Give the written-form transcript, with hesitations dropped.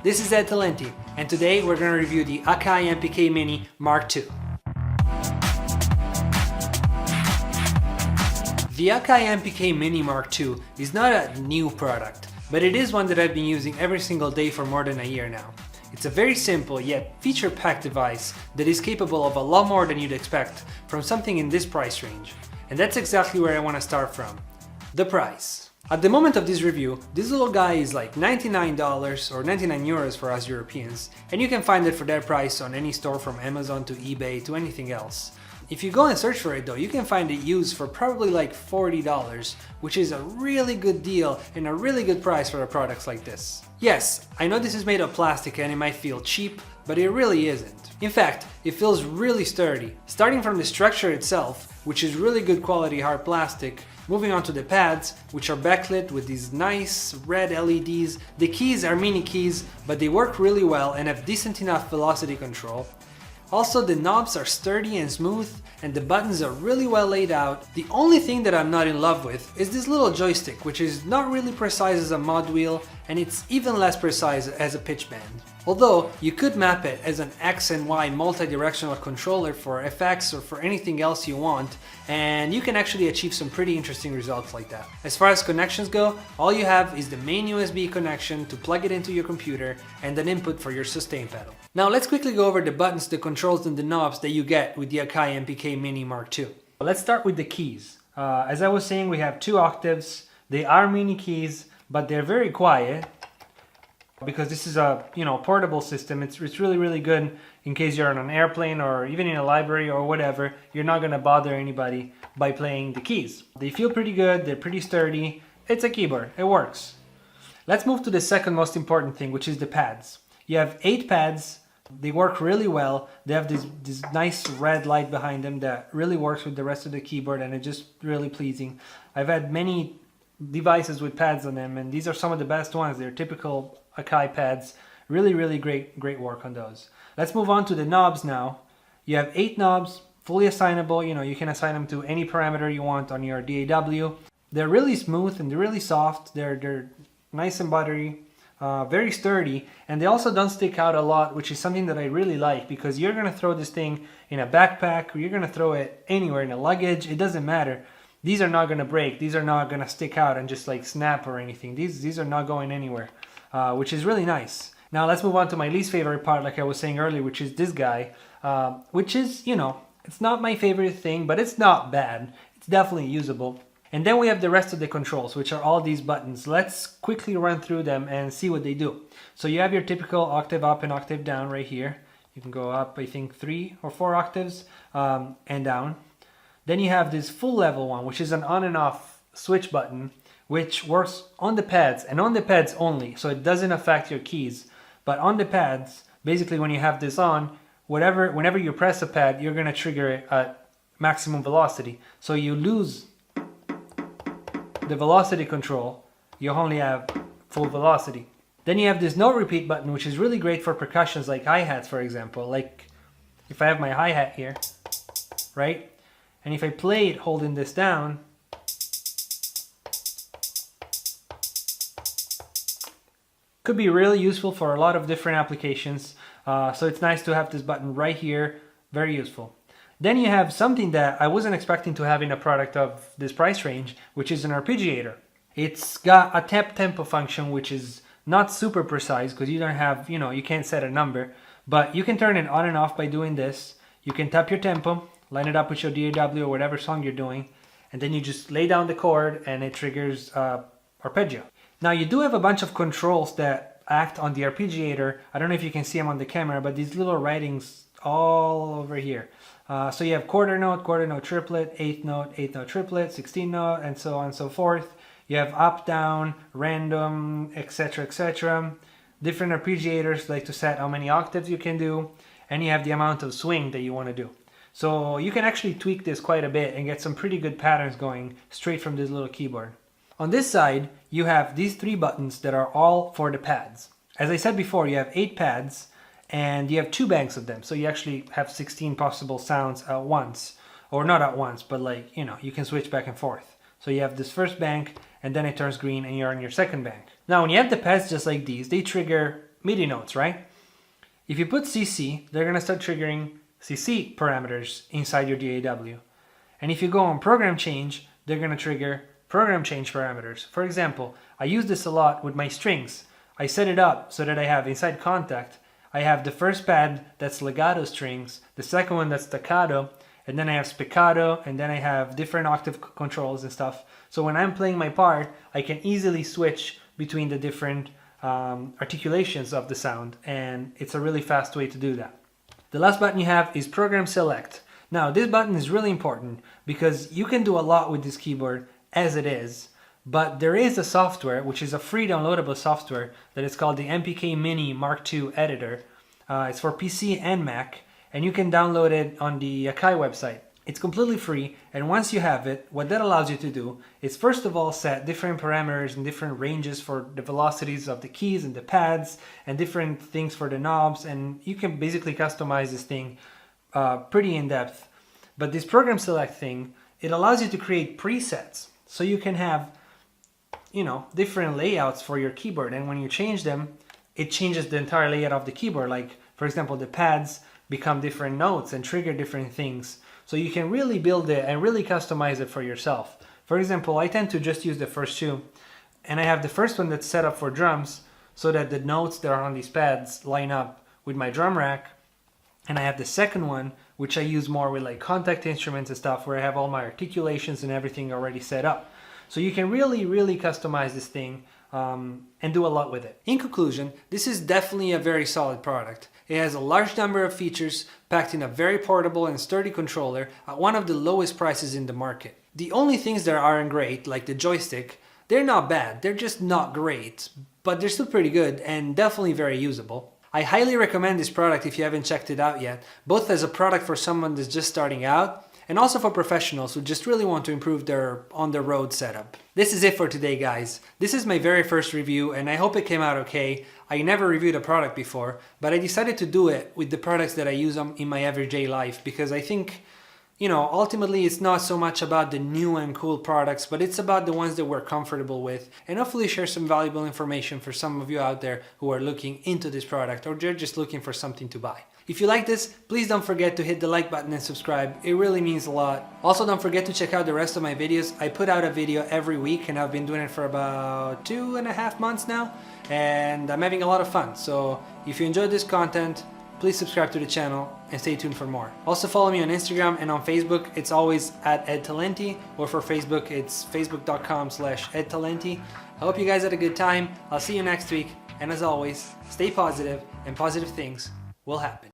this is Ed Talenti, and today we're going to review the Akai MPK Mini Mark II. The Akai MPK Mini Mark II is not a new product, but it is one that I've been using every single day for more than a year now. It's a very simple yet feature-packed device that is capable of a lot more than you'd expect from something in this price range. And that's exactly where I want to start from. The price. At the moment of this review, this little guy is like $99 or 99 euros for us Europeans, and you can find it for that price on any store from Amazon to eBay to anything else. If you go and search for it though, you can find it used for probably like $40, which is a really good deal and a really good price for a product like this. Yes, I know this is made of plastic and it might feel cheap, but it really isn't. In fact, it feels really sturdy. Starting from the structure itself, which is really good quality hard plastic, moving on to the pads, which are backlit with these nice red LEDs. The keys are mini keys, but they work really well and have decent enough velocity control. Also, the knobs are sturdy and smooth, and the buttons are really well laid out. The only thing that I'm not in love with is this little joystick, which is not really precise as a mod wheel, and it's even less precise as a pitch bend. Although, you could map it as an X and Y multi-directional controller for FX or for anything else you want, and you can actually achieve some pretty interesting results like that. As far as connections go, all you have is the main USB connection to plug it into your computer and an input for your sustain pedal. Now let's quickly go over the buttons, the controls and the knobs that you get with the Akai MPK Mini Mark II. Let's start with the keys. As I was saying, we have 2 octaves. They are mini keys, but they're very quiet. Because this is a portable system, it's really good in case you're on an airplane or even in a library or whatever. You're not gonna bother anybody by playing the keys. They feel pretty good, they're pretty sturdy. It's a keyboard, it works. Let's move to the second most important thing, which is the pads. You have 8 pads, they work really well. They have this nice red light behind them that really works with the rest of the keyboard, and it's just really pleasing. I've had many devices with pads on them, and these are some of the best ones. They're typical Akai pads. Really great work on those. Let's move on to the knobs now. You have 8 knobs, fully assignable. You can assign them to any parameter you want on your DAW. They're really smooth and they're really soft. They're nice and buttery, very sturdy, and they also don't stick out a lot, which is something that I really like, because you're gonna throw this thing in a backpack or you're gonna throw it anywhere in a luggage. It doesn't matter. These are not gonna break. These are not gonna stick out and just like snap or anything. These are not going anywhere. Which is really nice. Now let's move on to my least favorite part, like I was saying earlier, which is this guy, which is, it's not my favorite thing, but it's not bad. It's definitely usable. And then we have the rest of the controls, which are all these buttons. Let's quickly run through them and see what they do. So you have your typical octave up and octave down right here. You can go up, I think, 3 or 4 octaves and down. Then you have this full level one, which is an on and off switch button, which works on the pads and on the pads only, so it doesn't affect your keys. But on the pads, basically when you have this on, whenever you press a pad, you're gonna trigger it at maximum velocity. So you lose the velocity control, you only have full velocity. Then you have this note repeat button, which is really great for percussions like hi-hats, for example. Like if I have my hi-hat here, right? And if I play it holding this down, could be really useful for a lot of different applications. So it's nice to have this button right here, very useful. Then you have something that I wasn't expecting to have in a product of this price range, which is an arpeggiator. It's got a tap tempo function, which is not super precise because you don't have, you can't set a number, but you can turn it on and off by doing this. You can tap your tempo, line it up with your DAW or whatever song you're doing, and then you just lay down the chord and it triggers arpeggio. Now you do have a bunch of controls that act on the arpeggiator. I don't know if you can see them on the camera, but these little writings all over here. So you have quarter note triplet, eighth note triplet, 16 note, and so on and so forth. You have up, down, random, etc. Different arpeggiators like to set how many octaves you can do, and you have the amount of swing that you want to do. So you can actually tweak this quite a bit and get some pretty good patterns going straight from this little keyboard. On this side, you have these 3 buttons that are all for the pads. As I said before, you have 8 pads and you have 2 banks of them. So you actually have 16 possible sounds at once. Or not at once, but like, you can switch back and forth. So you have this first bank and then it turns green and you're on your second bank. Now when you have the pads just like these, they trigger MIDI notes, right? If you put CC, they're gonna start triggering CC parameters inside your DAW. And if you go on program change, they're gonna trigger program change parameters. For example, I use this a lot with my strings. I set it up so that I have inside contact, I have the first pad that's legato strings, the second one that's staccato, and then I have spiccato, and then I have different octave controls and stuff. So when I'm playing my part, I can easily switch between the different articulations of the sound, and it's a really fast way to do that. The last button you have is Program Select. Now this button is really important because you can do a lot with this keyboard as it is, but there is a software, which is a free downloadable software, that is called the MK2 Mark II editor. It's for PC and Mac, and you can download it on the Akai website. It's completely free, and once you have it, what that allows you to do is first of all set different parameters and different ranges for the velocities of the keys and the pads, and different things for the knobs, and you can basically customize this thing pretty in depth. But this Program Select thing, it allows you to create presets, so you can have, you know, different layouts for your keyboard, and when you change them, it changes the entire layout of the keyboard. Like, for example, the pads become different notes and trigger different things. So you can really build it and really customize it for yourself. For example, I tend to just use the first two, and I have the first one that's set up for drums so that the notes that are on these pads line up with my drum rack. And I have the second one, which I use more with like contact instruments and stuff, where I have all my articulations and everything already set up. So you can really customize this thing and do a lot with it. In conclusion, this is definitely a very solid product. It has a large number of features packed in a very portable and sturdy controller at one of the lowest prices in the market. The only things that aren't great, like the joystick, they're not bad, they're just not great, but they're still pretty good and definitely very usable. I highly recommend this product if you haven't checked it out yet, both as a product for someone that's just starting out, and also for professionals who just really want to improve their on-the-road setup. This is it for today, guys. This is my very first review, and I hope it came out okay. I never reviewed a product before, but I decided to do it with the products that I use in my everyday life, because I think, you know, ultimately it's not so much about the new and cool products, but it's about the ones that we're comfortable with, and hopefully share some valuable information for some of you out there who are looking into this product, or they're just looking for something to buy. If you like this, please don't forget to hit the like button and subscribe. It really means a lot. Also, don't forget to check out the rest of my videos. I put out a video every week, and I've been doing it for about 2.5 months now, and I'm having a lot of fun. So if you enjoyed this content, please subscribe to the channel and stay tuned for more. Also follow me on Instagram and on Facebook. It's always at edtalenti, or for Facebook, it's facebook.com/edtalenti. I hope you guys had a good time. I'll see you next week. And as always, stay positive, and positive things will happen.